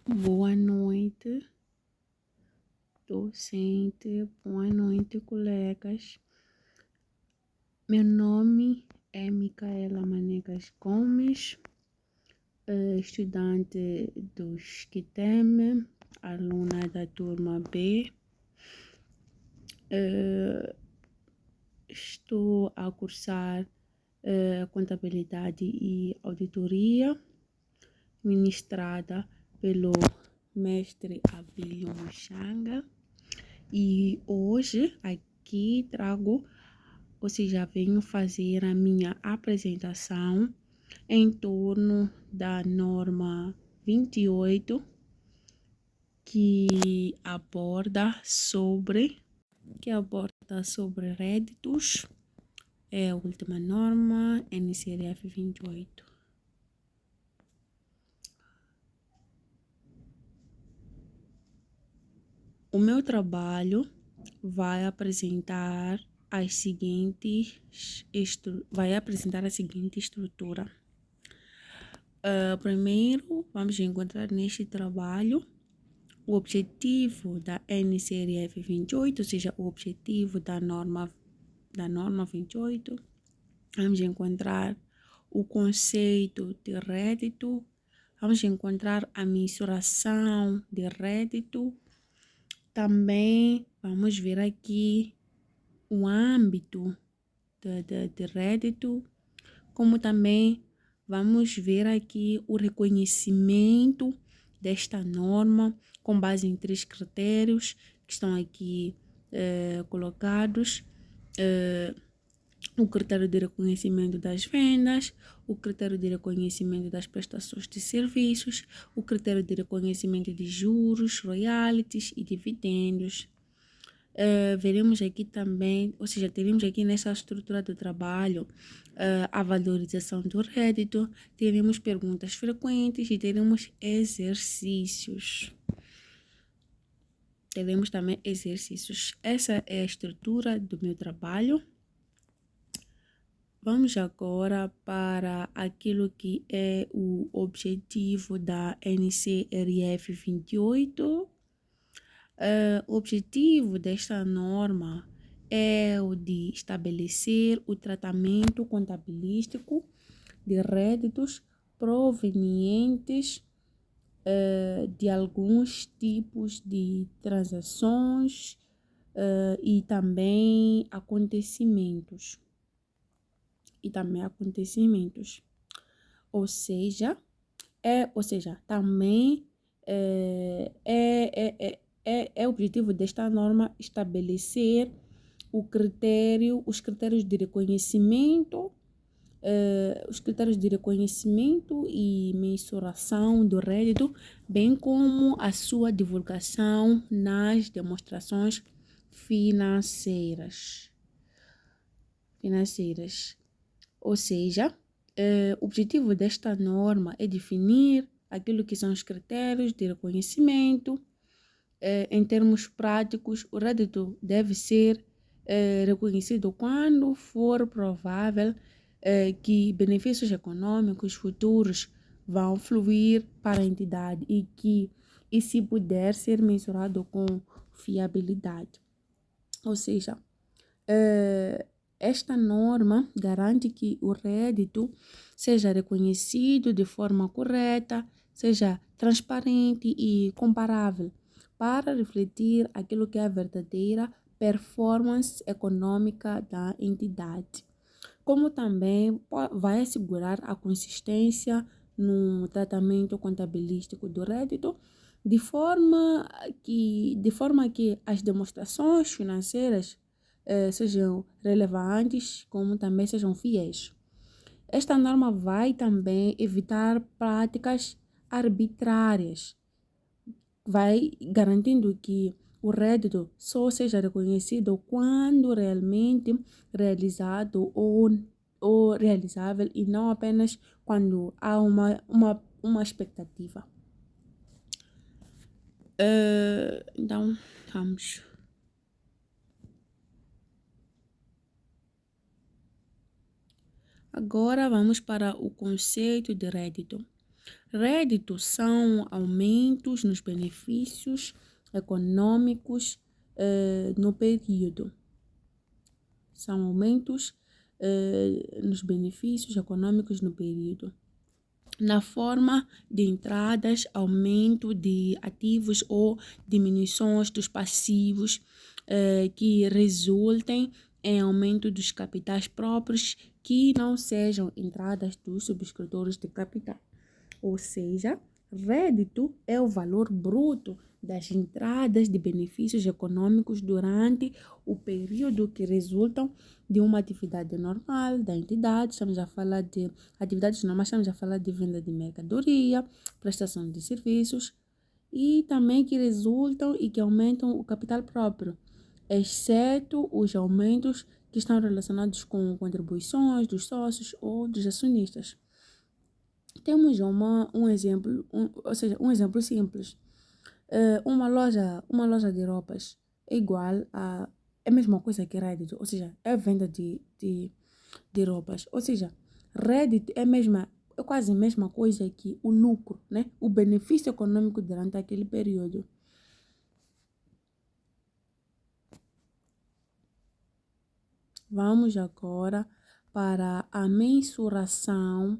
Boa noite, docente. Boa noite, colegas. Meu nome é Micaela Manegas Gomes, estudante do SCTEM, aluna da turma B. Estou a cursar Contabilidade e Auditoria, ministrada pelo mestre Abílio Machanga. E hoje aqui venho fazer a minha apresentação em torno da norma 28, que aborda sobre réditos. É a última norma, NCRF 28. O meu trabalho vai apresentar a seguinte estrutura. Primeiro, vamos encontrar neste trabalho o objetivo da NCRF 28, ou seja, o objetivo da norma 28. Vamos encontrar o conceito de rédito. Vamos encontrar a mensuração de rédito. Também vamos ver aqui o âmbito de rédito, como também vamos ver aqui o reconhecimento desta norma com base em 3 critérios que estão aqui colocados. O critério de reconhecimento das vendas, o critério de reconhecimento das prestações de serviços, o critério de reconhecimento de juros, royalties e dividendos. Veremos aqui também, ou seja, teremos aqui nessa estrutura do trabalho a valorização do rédito, teremos perguntas frequentes e teremos exercícios. Teremos também exercícios. Essa é a estrutura do meu trabalho. Vamos agora para aquilo que é o objetivo da NCRF 28. O objetivo desta norma é o de estabelecer o tratamento contabilístico de réditos provenientes de alguns tipos de transações e também acontecimentos. Ou seja, também é objetivo desta norma estabelecer os critérios de reconhecimento, e mensuração do rédito, bem como a sua divulgação nas demonstrações financeiras. Ou seja, o objetivo desta norma é definir aquilo que são os critérios de reconhecimento. Em termos práticos, o rédito deve ser reconhecido quando for provável que benefícios econômicos futuros vão fluir para a entidade e se puder ser mensurado com fiabilidade. Ou seja, esta norma garante que o rédito seja reconhecido de forma correta, seja transparente e comparável, para refletir aquilo que é a verdadeira performance econômica da entidade, como também vai assegurar a consistência no tratamento contabilístico do rédito, de forma que as demonstrações financeiras sejam relevantes, como também sejam fiéis. Esta norma vai também evitar práticas arbitrárias, vai garantindo que o rédito só seja reconhecido quando realmente realizado ou realizável e não apenas quando há uma expectativa. Então, vamos. Agora vamos para o conceito de rédito. Rédito são aumentos nos benefícios econômicos no período. São aumentos nos benefícios econômicos no período. Na forma de entradas, aumento de ativos ou diminuições dos passivos que resultem em aumento dos capitais próprios que não sejam entradas dos subscritores de capital. Ou seja, rédito é o valor bruto das entradas de benefícios econômicos durante o período que resultam de uma atividade normal da entidade. Estamos a falar de atividades normais, estamos a falar de venda de mercadoria, prestação de serviços e também que resultam e que aumentam o capital próprio, exceto os aumentos que estão relacionados com contribuições dos sócios ou dos acionistas. Temos um exemplo, um exemplo simples. Uma loja de roupas é igual a... É a mesma coisa que Reddit, ou seja, é venda de roupas. Ou seja, Reddit é quase a mesma coisa que o lucro, né? O benefício econômico durante aquele período. Vamos agora para a mensuração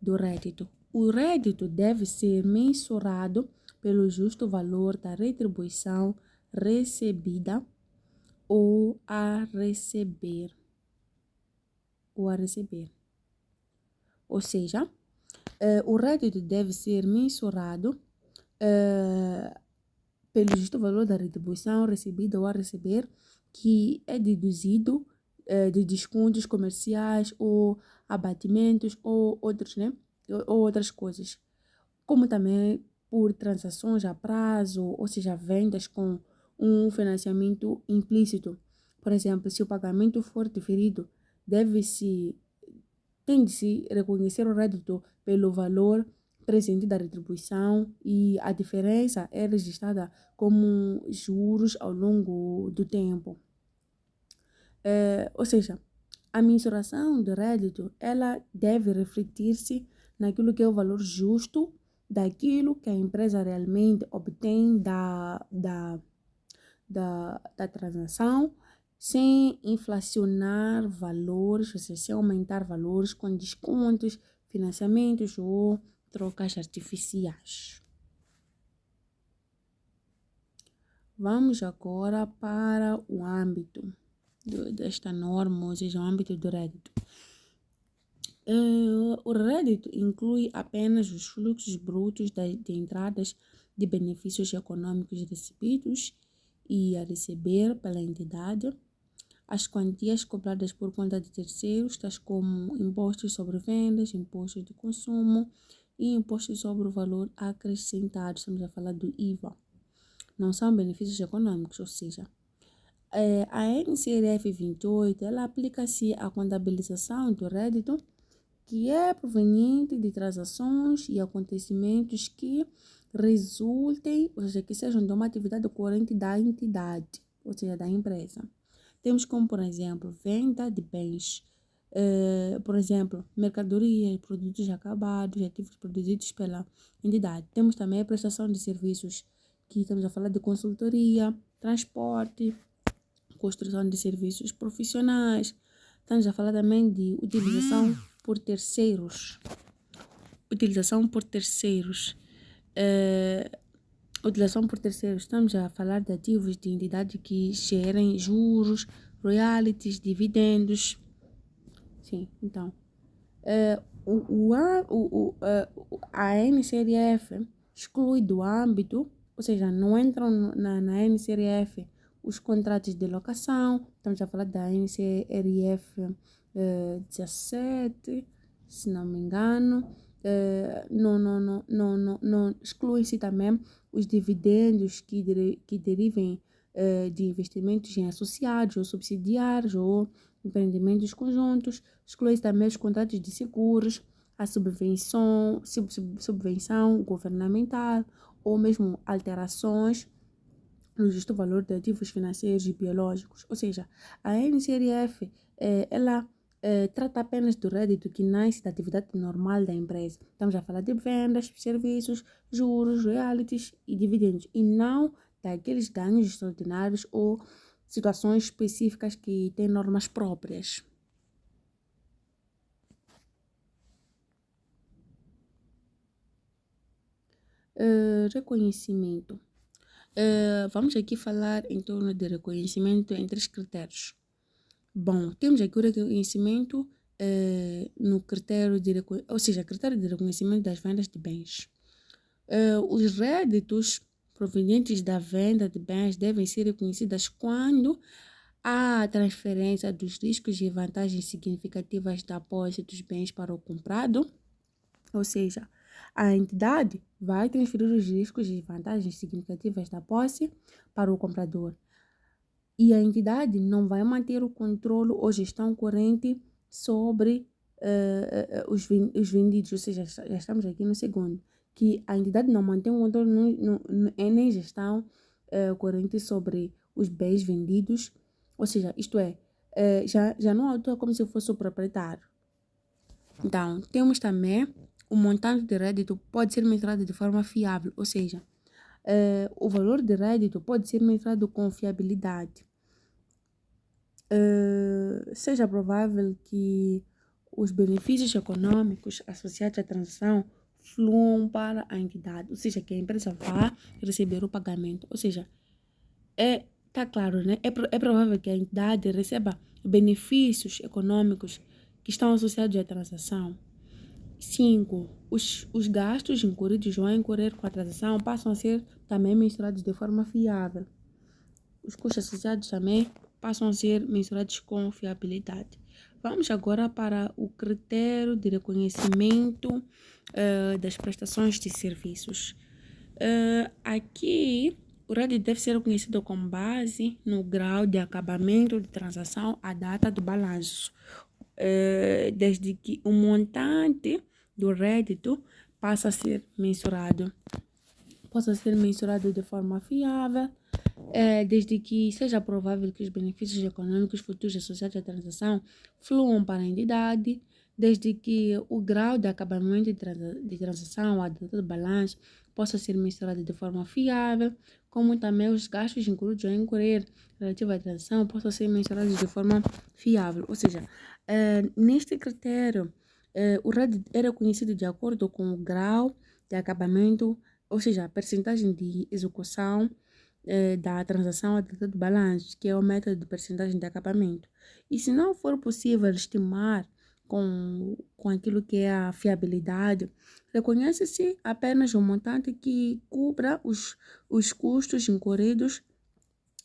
do rédito. O rédito deve ser mensurado pelo justo valor da retribuição recebida ou a receber. Ou seja, o rédito deve ser mensurado pelo justo valor da retribuição recebida ou a receber, que é deduzido de descontos comerciais ou abatimentos ou outros, né? Ou outras coisas, como também por transações a prazo, ou seja, vendas com um financiamento implícito. Por exemplo, se o pagamento for diferido, tem de se reconhecer o rédito pelo valor presente da retribuição e a diferença é registrada como juros ao longo do tempo. Ou seja, a mensuração do rédito, ela deve refletir-se naquilo que é o valor justo daquilo que a empresa realmente obtém da transação, sem inflacionar valores, ou seja, sem aumentar valores com descontos, financiamentos ou trocas artificiais. Vamos agora para o âmbito desta norma, ou seja, o âmbito do rédito. O rédito inclui apenas os fluxos brutos de entradas de benefícios econômicos recebidos e a receber pela entidade, as quantias cobradas por conta de terceiros, tais como impostos sobre vendas, impostos de consumo e impostos sobre o valor acrescentado. Estamos a falar do IVA. Não são benefícios econômicos, ou seja, a NCRF 28, ela aplica-se à contabilização do rédito que é proveniente de transações e acontecimentos que resultem, ou seja, que sejam de uma atividade corrente da entidade, ou seja, da empresa. Temos como, por exemplo, venda de bens, por exemplo, mercadorias, produtos acabados, ativos produzidos pela entidade. Temos também a prestação de serviços, que estamos a falar de consultoria, transporte, construção de serviços profissionais. Estamos a falar também de utilização por terceiros. Utilização por terceiros. Estamos a falar de ativos de entidade que gerem juros, royalties, dividendos. Sim, então. A NCRF exclui do âmbito, ou seja, não entram na NCRF os contratos de locação. Estamos a falar da NCRF 17, se não me engano. Não exclui-se também os dividendos que derivem de investimentos em associados ou subsidiários ou empreendimentos conjuntos. Exclui-se também os contratos de seguros, a subvenção governamental ou mesmo alterações no justo valor de ativos financeiros e biológicos. Ou seja, a NCRF, ela trata apenas do rédito que nasce da atividade normal da empresa. Estamos a falar de vendas, serviços, juros, royalties e dividendos, e não daqueles ganhos extraordinários ou situações específicas que têm normas próprias. Reconhecimento. Vamos aqui falar em torno de reconhecimento em 3 critérios. Bom, temos aqui o reconhecimento no critério ou seja, critério de reconhecimento das vendas de bens. Os réditos provenientes da venda de bens devem ser reconhecidos quando há transferência dos riscos e vantagens significativas da posse dos bens para o comprado, ou seja, a entidade vai transferir os riscos e vantagens significativas da posse para o comprador. E a entidade não vai manter o controle ou gestão corrente sobre os vendidos, ou seja, já estamos aqui no segundo, que a entidade não mantém o controle nem gestão corrente sobre os bens vendidos, ou seja, isto é, já não atua como se fosse o proprietário. Então, temos também o montante de rédito pode ser mensurado de forma fiável, ou seja, o valor de rédito pode ser mensurado com fiabilidade. Seja provável que os benefícios econômicos associados à transação fluam para a entidade, ou seja, que a empresa vá receber o pagamento. Ou seja, tá claro, né? É provável que a entidade receba benefícios econômicos que estão associados à transação. 5. Os gastos incorridos ou a incorrer com a transação passam a ser também mensurados de forma fiável. Os custos associados também passam a ser mensurados com fiabilidade. Vamos agora para o critério de reconhecimento das prestações de serviços. Aqui, o rédito deve ser reconhecido com base no grau de acabamento de transação à data do balanço, desde que o montante do rédito possa ser mensurado de forma fiável, desde que seja provável que os benefícios econômicos futuros associados à transação fluam para a entidade, desde que o grau de acabamento de transação, a data do balanço, possa ser mensurado de forma fiável, como também os gastos incluídos a incorrer relativos à transação possam ser mensurados de forma fiável. Ou seja, neste critério, o rédito era conhecido de acordo com o grau de acabamento, ou seja, a percentagem de execução da transação à data do balanço, que é o método de percentagem de acabamento. E se não for possível estimar com aquilo que é a fiabilidade, reconhece-se apenas um montante que cubra os custos incorridos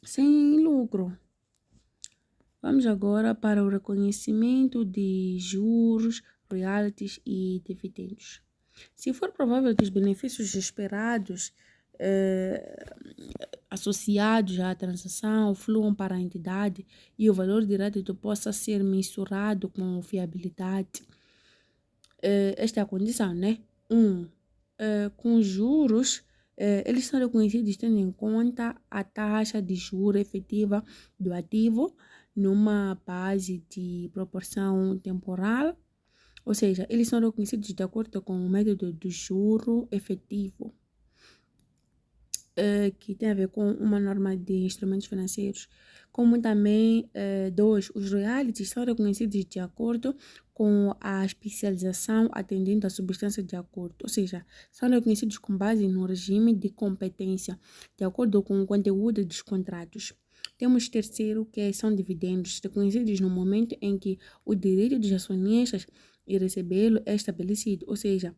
sem lucro. Vamos agora para o reconhecimento de juros, royalties e dividendos. Se for provável que os benefícios esperados associados à transação fluam para a entidade e o valor de rédito possa ser mensurado com fiabilidade, esta é a condição, né? Com juros, eles são reconhecidos tendo em conta a taxa de juro efetiva do ativo numa base de proporção temporal, ou seja, eles são reconhecidos de acordo com o método do juro efetivo, que tem a ver com uma norma de instrumentos financeiros, como também, 2, os royalties são reconhecidos de acordo com a especialização atendendo à substância de acordo, ou seja, são reconhecidos com base no regime de competência, de acordo com o conteúdo dos contratos. Temos terceiro, que são dividendos, reconhecidos no momento em que o direito dos acionistas e recebê-lo é estabelecido, ou seja,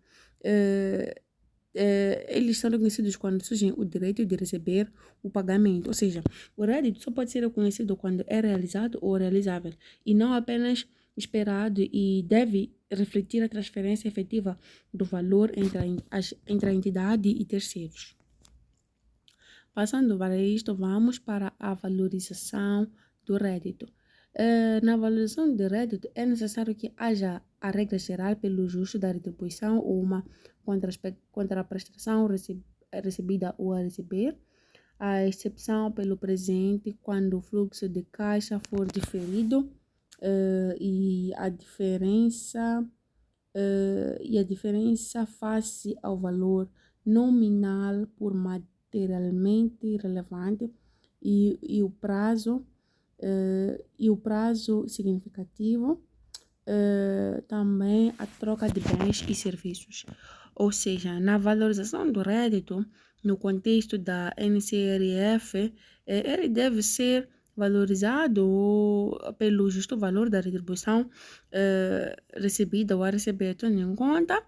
eles são reconhecidos quando surge o direito de receber o pagamento, ou seja, o rédito só pode ser reconhecido quando é realizado ou realizável, e não apenas esperado, e deve refletir a transferência efetiva do valor entre a entidade e terceiros. Passando para isto, vamos para a valorização do rédito. Na valorização do rédito, é necessário que haja a regra geral pelo justo da retribuição ou uma contraprestação recebida ou a receber, a exceção pelo presente quando o fluxo de caixa for diferido, e a diferença face ao valor nominal por materialmente relevante e o prazo significativo, também a troca de bens e serviços. Ou seja, na valorização do rédito, no contexto da NCRF, ele deve ser valorizado pelo justo valor da retribuição recebida ou a receber, tendo em conta,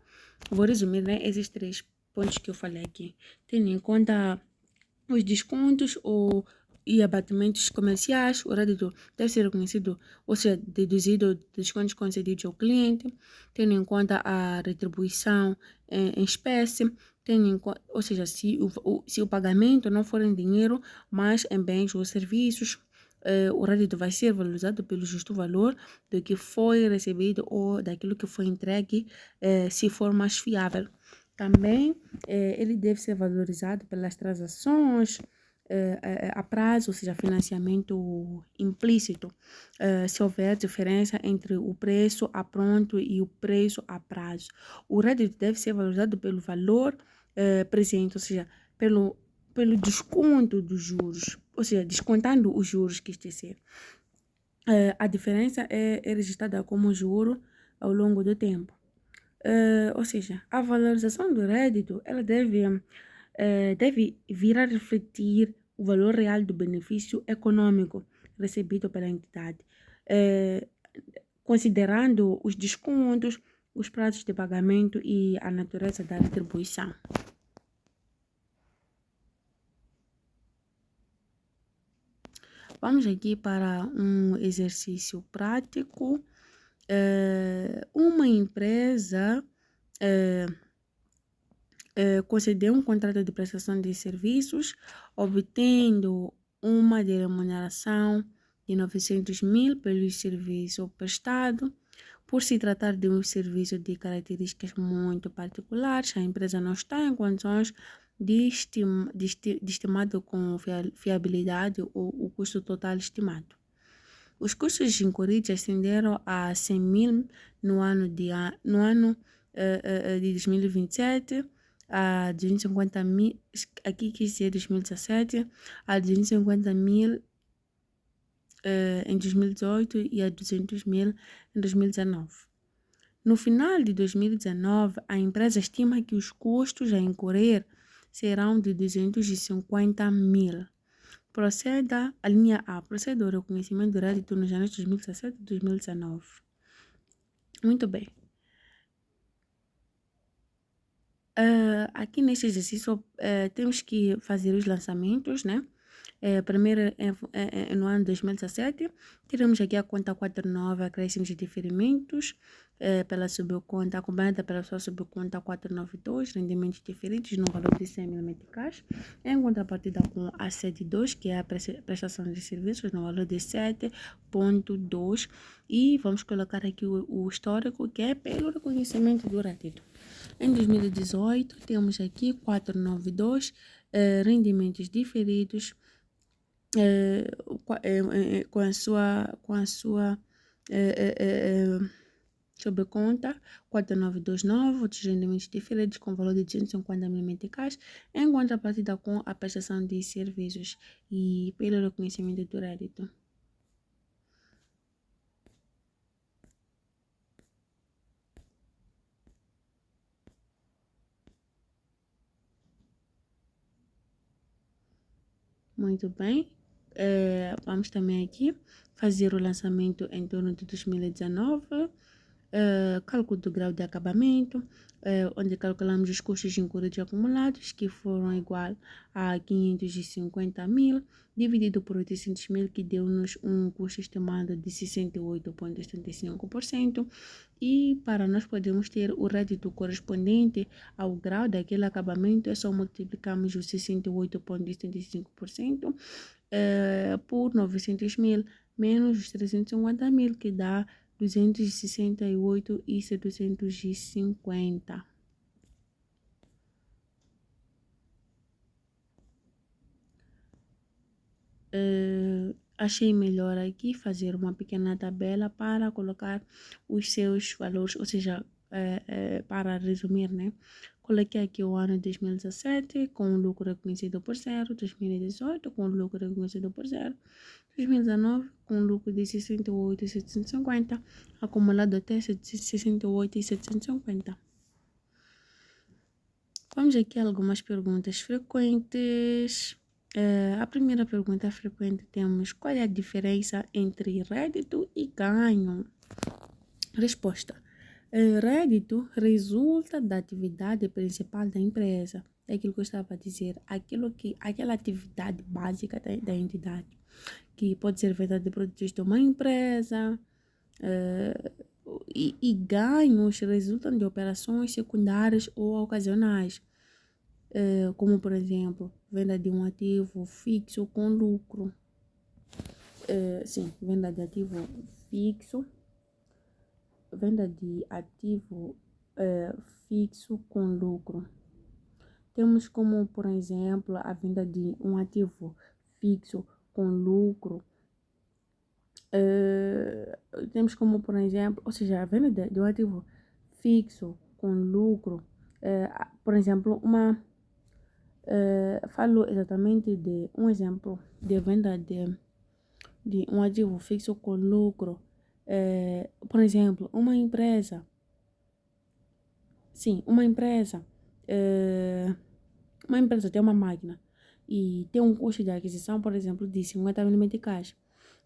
vou resumir, né, esses 3 pontos que eu falei aqui, tendo em conta os descontos e abatimentos comerciais, o rédito deve ser reconhecido, ou seja, deduzido dos descontos concedidos ao cliente, tendo em conta a retribuição em espécie, ou seja, se o pagamento não for em dinheiro, mas em bens ou serviços, o rédito vai ser valorizado pelo justo valor do que foi recebido ou daquilo que foi entregue, se for mais fiável. Também ele deve ser valorizado pelas transações a prazo, ou seja, financiamento implícito, se houver diferença entre o preço a pronto e o preço a prazo. O rédito deve ser valorizado pelo valor presente, ou seja, pelo desconto dos juros, ou seja, descontando os juros que estecer. A diferença é registrada como juro ao longo do tempo. Ou seja, a valorização do rédito ela deve vir a refletir o valor real do benefício econômico recebido pela entidade, considerando os descontos, os prazos de pagamento e a natureza da retribuição. Vamos aqui para um exercício prático. Uma empresa concedeu um contrato de prestação de serviços, obtendo uma remuneração de 900 mil pelo serviço prestado. Por se tratar de um serviço de características muito particulares, a empresa não está em condições de estimado com fiabilidade o custo total estimado. Os custos incorridos ascenderam a 100 mil no ano de 2027, a 250 mil, aqui quis dizer 2017, a 250 mil em 2018 e a 200 mil em 2019. No final de 2019, a empresa estima que os custos a incorrer serão de 250 mil. A linha A, procede ao reconhecimento do rédito nos anos 2017 e 2019. Muito bem. Aqui neste exercício temos que fazer os lançamentos, né? Primeiro, no ano 2017, tiramos aqui a conta 49, acréscimos de diferimentos pela subconta, acompanhada pela sua subconta 492, rendimentos diferidos no valor de 100 mil meticais, em contrapartida com a sede 2, que é a prestação de serviços no valor de 7,2, e vamos colocar aqui o histórico, que é pelo reconhecimento do rédito. Em 2018, temos aqui 492, rendimentos diferidos, com a sua subconta 4929, outros rendimentos diferidos com valor de 250 mil meticais, em contrapartida com a prestação de serviços e pelo reconhecimento do rédito. Muito bem. Vamos também aqui fazer o lançamento em torno de 2019, cálculo do grau de acabamento, onde calculamos os custos incorridos acumulados, que foram igual a 550 mil, dividido por 800 mil, que deu-nos um custo estimado de 68,75%, e para nós podermos ter o rédito correspondente ao grau daquele acabamento, é só multiplicamos os 68,75% por 900 mil menos os 350 mil, que dá 268,750. achei melhor aqui fazer uma pequena tabela para colocar os seus valores, ou seja, para resumir, né? Coloquei aqui o ano 2017 com o lucro reconhecido por zero, 2018 com o lucro reconhecido por zero, 2019 com o lucro de 68.750, acumulado até 68.750. Vamos aqui a algumas perguntas frequentes. A primeira pergunta frequente temos: qual é a diferença entre rédito e ganho? Resposta: rédito resulta da atividade principal da empresa. É aquilo que eu estava a dizer, aquela atividade básica da entidade, que pode ser venda de produtos de uma empresa, e ganhos resultam de operações secundárias ou ocasionais, como, por exemplo, venda de um ativo fixo com lucro. Sim, venda de ativo fixo, venda de ativo fixo com lucro. Temos como, por exemplo, a venda de um ativo fixo com lucro. Temos como, por exemplo, ou seja, a venda de um ativo fixo com lucro. Por exemplo, falo exatamente de um exemplo de venda de um ativo fixo com lucro. Por exemplo, uma empresa. Sim, uma empresa tem uma máquina e tem um custo de aquisição, por exemplo, de 50 mil meticais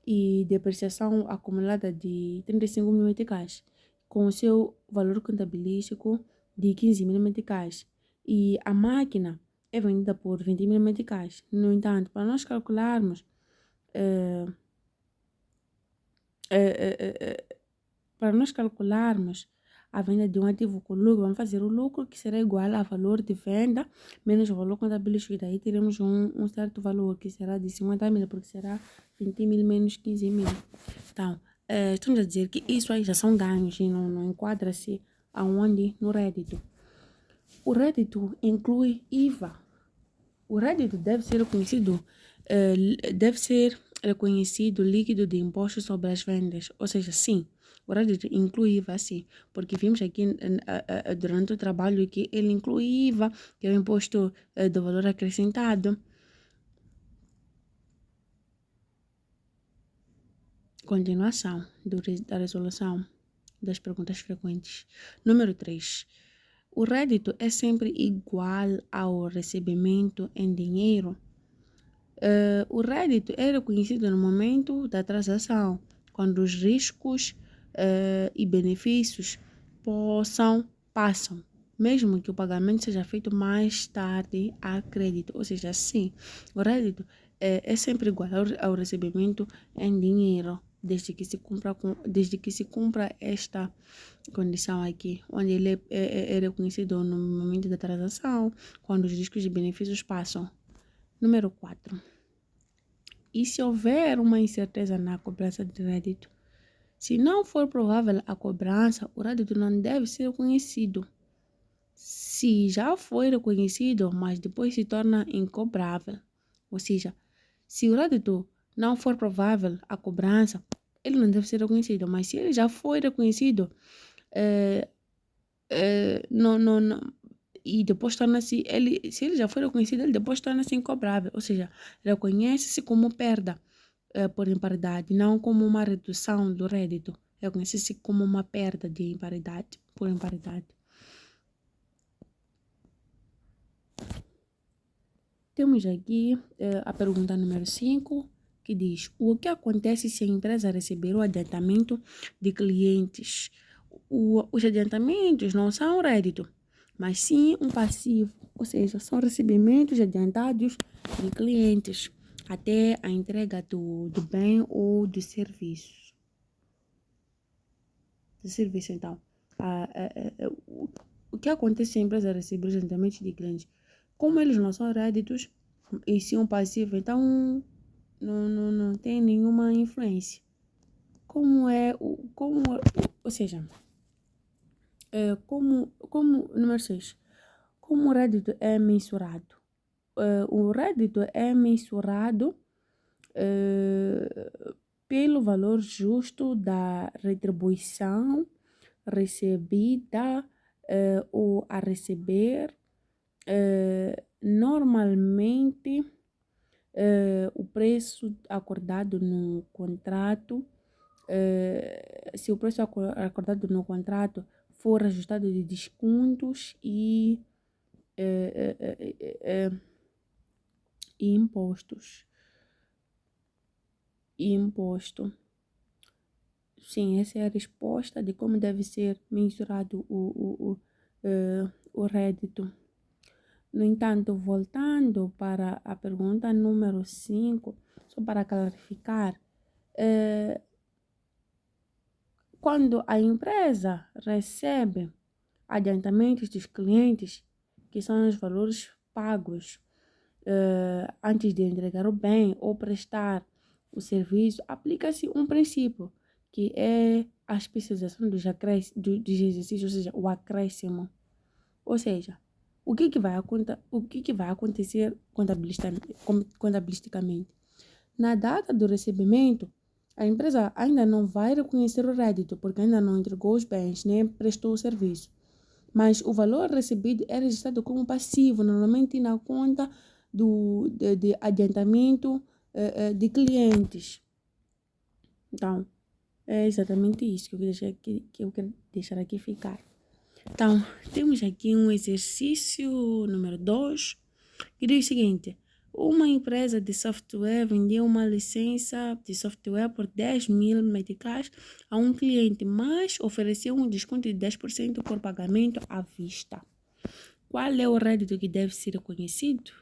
e depreciação acumulada de 35 mil meticais, com o seu valor contabilístico de 15 mil meticais. E a máquina é vendida por 20 mil meticais. No entanto, para nós calcularmos a venda de um ativo com lucro, vamos fazer o lucro que será igual ao valor de venda menos o valor contabilístico. E daí teremos um certo valor que será de 50 mil, porque será 20 mil menos 15 mil. Então, estamos a dizer que isso aí já são ganhos e não enquadra-se aonde? No rédito. O rédito inclui IVA. O rédito deve ser reconhecido líquido de imposto sobre as vendas. Ou seja, sim, o rédito inclui IVA, sim, porque vimos aqui durante o trabalho que ele inclui IVA, que é o imposto do valor acrescentado. Continuação da resolução das perguntas frequentes. Número 3. O rédito é sempre igual ao recebimento em dinheiro? O rédito é reconhecido no momento da transação, quando os riscos e benefícios passam, mesmo que o pagamento seja feito mais tarde a crédito. Ou seja, sim, o rédito é sempre igual ao recebimento em dinheiro, desde que se cumpra esta condição aqui, onde ele é reconhecido no momento da transação, quando os riscos e benefícios passam. Número 4. E se houver uma incerteza na cobrança de rédito? Se não for provável a cobrança, o rédito não deve ser reconhecido. Se já foi reconhecido, mas depois se torna incobrável, ou seja, se o rédito não for provável a cobrança, ele não deve ser reconhecido, mas se ele já foi reconhecido, não, e depois torna-se, se ele já foi reconhecido, ele depois torna-se incobrável, ou seja, reconhece-se como perda por imparidade, não como uma redução do rédito, reconhece-se como uma perda de imparidade, por imparidade. Temos aqui a pergunta número 5, que diz: o que acontece se a empresa receber o adiantamento de clientes? Os adiantamentos não são rédito, mas sim um passivo, ou seja, são recebimentos adiantados de clientes até a entrega do bem ou do serviço. Então, o que acontece se a empresa receber os adiantamentos de clientes? Como eles não são réditos e sim um passivo, então não tem nenhuma influência. Ou seja, número 6, como o rédito é mensurado? O rédito é mensurado eh, pelo valor justo da retribuição recebida ou a receber, normalmente o preço acordado no contrato, se o preço acordado no contrato for ajustado de descontos eh, eh, eh, eh, eh, e impostos. E imposto. Sim, essa é a resposta de como deve ser mensurado o rédito. No entanto, voltando para a pergunta número 5, só para clarificar, quando a empresa recebe adiantamentos dos clientes, que são os valores pagos antes de entregar o bem ou prestar o serviço, aplica-se um princípio, que é a especialização dos exercícios, ou seja, o acréscimo. Ou seja, o que vai acontecer contabilisticamente? Na data do recebimento, a empresa ainda não vai reconhecer o rédito, porque ainda não entregou os bens, nem prestou o serviço. Mas o valor recebido é registrado como passivo, normalmente na conta de adiantamento de clientes. Então, é exatamente isso que eu quero deixar aqui ficar. Então, temos aqui um exercício número 2, que diz o seguinte: uma empresa de software vendeu uma licença de software por 10.000 meticais a um cliente, mas ofereceu um desconto de 10% por pagamento à vista. Qual é o rédito que deve ser reconhecido?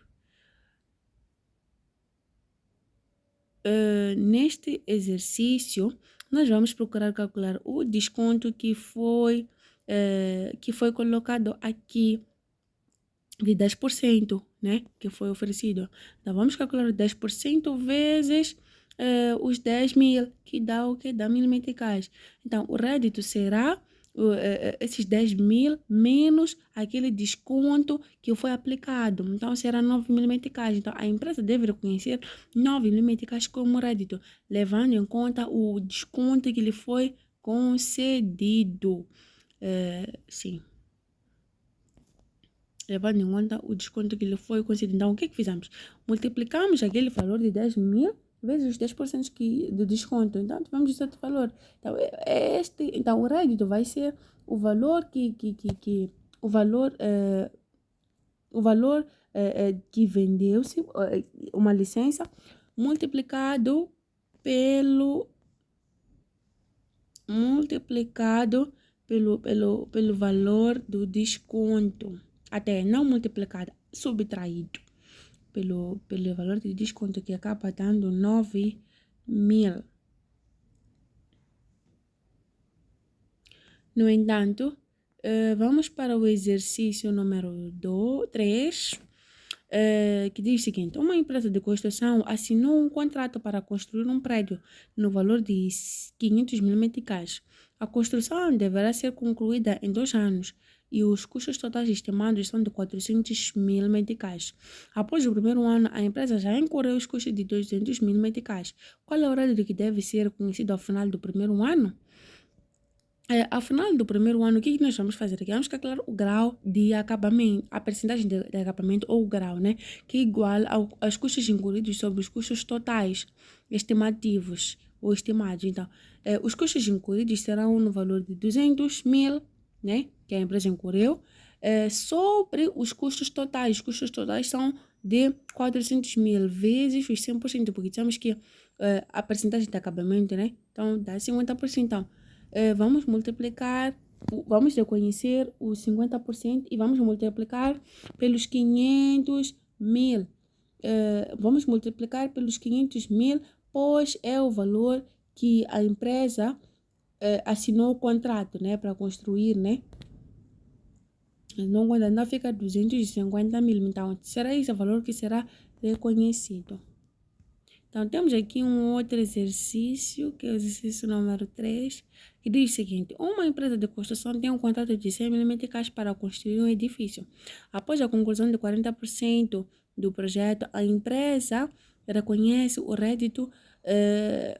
Neste exercício, nós vamos procurar calcular o desconto que foi colocado aqui de 10%, né? Que foi oferecido. Então, vamos calcular 10% vezes os 10.000, que dá o que? Dá 1.000 meticais. Então, o rédito será esses 10.000 menos aquele desconto que foi aplicado. Então, será 9.000 meticais. Então, a empresa deve reconhecer 9.000 meticais como rédito, levando em conta o desconto que lhe foi concedido. Sim. Levando em conta o desconto que lhe foi concedido. Então, o que fizemos? Multiplicamos aquele valor de 10.000 vezes os 10% do desconto. Então, tivemos esse outro valor. Então, então, o rédito vai ser o valor o valor que vendeu-se, uma licença, multiplicado pelo pelo valor do desconto. Até não multiplicado, subtraído pelo valor de desconto, que acaba dando 9.000. No entanto, vamos para o exercício número 3, que diz o seguinte: uma empresa de construção assinou um contrato para construir um prédio no valor de 500.000 meticais. A construção deverá ser concluída em 2 anos e os custos totais estimados são de 400.000 meticais. Após o primeiro ano, a empresa já incorreu os custos de 200.000 meticais. Qual é o rédito que deve ser conhecido ao final do primeiro ano? Ao final do primeiro ano, o que nós vamos fazer aqui? Vamos calcular o grau de acabamento, a percentagem de acabamento ou o grau, né? Que é igual aos custos incluídos sobre os custos totais estimativos ou estimados. Então, os custos incluídos serão no valor de 200.000, né? Que a empresa incorreu, sobre os custos totais. Os custos totais são de 400.000 vezes os 100%, porque temos que a percentagem de acabamento, né? Então, dá 50%. Então, vamos reconhecer os 50% e vamos multiplicar pelos 500.000. Vamos multiplicar pelos 500.000, pois é o valor que a empresa assinou o contrato, né, para construir, né? Não, quando não fica 250.000, então será esse o valor que será reconhecido. Então, temos aqui um outro exercício, que é o exercício número 3, que diz o seguinte: uma empresa de construção tem um contrato de 100.000 meticais para construir um edifício. Após a conclusão de 40% do projeto, a empresa reconhece o rédito,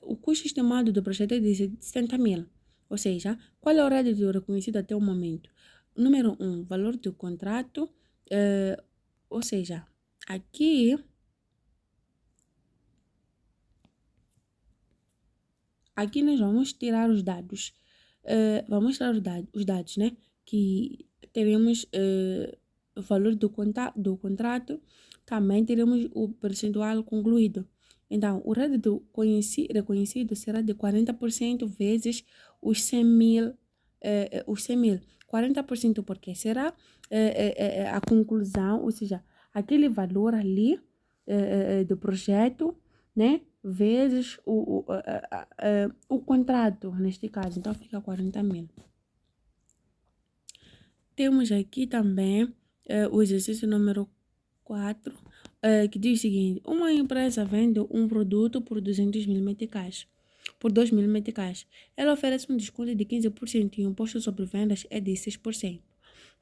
o custo estimado do projeto é de 70 mil. Ou seja, qual é o rédito reconhecido até o momento? Número 1, valor do contrato, ou seja, aqui nós vamos tirar os dados. Vamos tirar os dados, né? Que teremos o valor do contrato, também teremos o percentual concluído. Então, o rédito reconhecido será de 40% vezes os 100 mil. Os 100 mil. 40% porque será a conclusão, ou seja, aquele valor ali do projeto, né? Vezes o contrato, neste caso. Então, fica 40 mil. Temos aqui também o exercício número 4, que diz o seguinte: uma empresa vende um produto por 200 mil meticais, por 2 mil meticais. Ela oferece um desconto de 15% e o imposto sobre vendas é de 6%.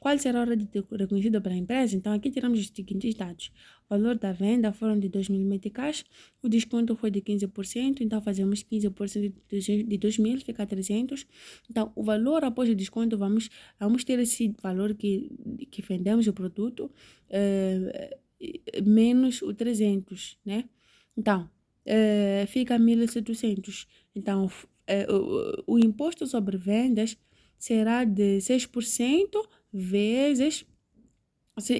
Qual será o rédito reconhecido pela empresa? Então, aqui tiramos os seguintes dados. O valor da venda foram de 2 mil meticais, o desconto foi de 15%, então fazemos 15% de 2 mil, fica 300. Então, o valor após o desconto, vamos ter esse valor que vendemos o produto, menos o 300, né? Então, fica 1.700. Então, o imposto sobre vendas será de 6% vezes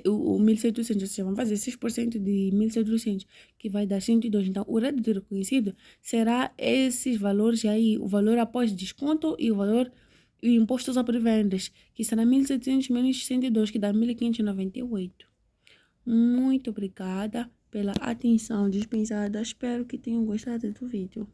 o 1.700, ou seja, vamos fazer 6% de 1.700, que vai dar 102. Então, o rédito reconhecido será esses valores aí, o valor após desconto e o valor e o imposto sobre vendas, que será 1.700 menos 102, que dá 1.598. Muito obrigada pela atenção dispensada. Espero que tenham gostado do vídeo.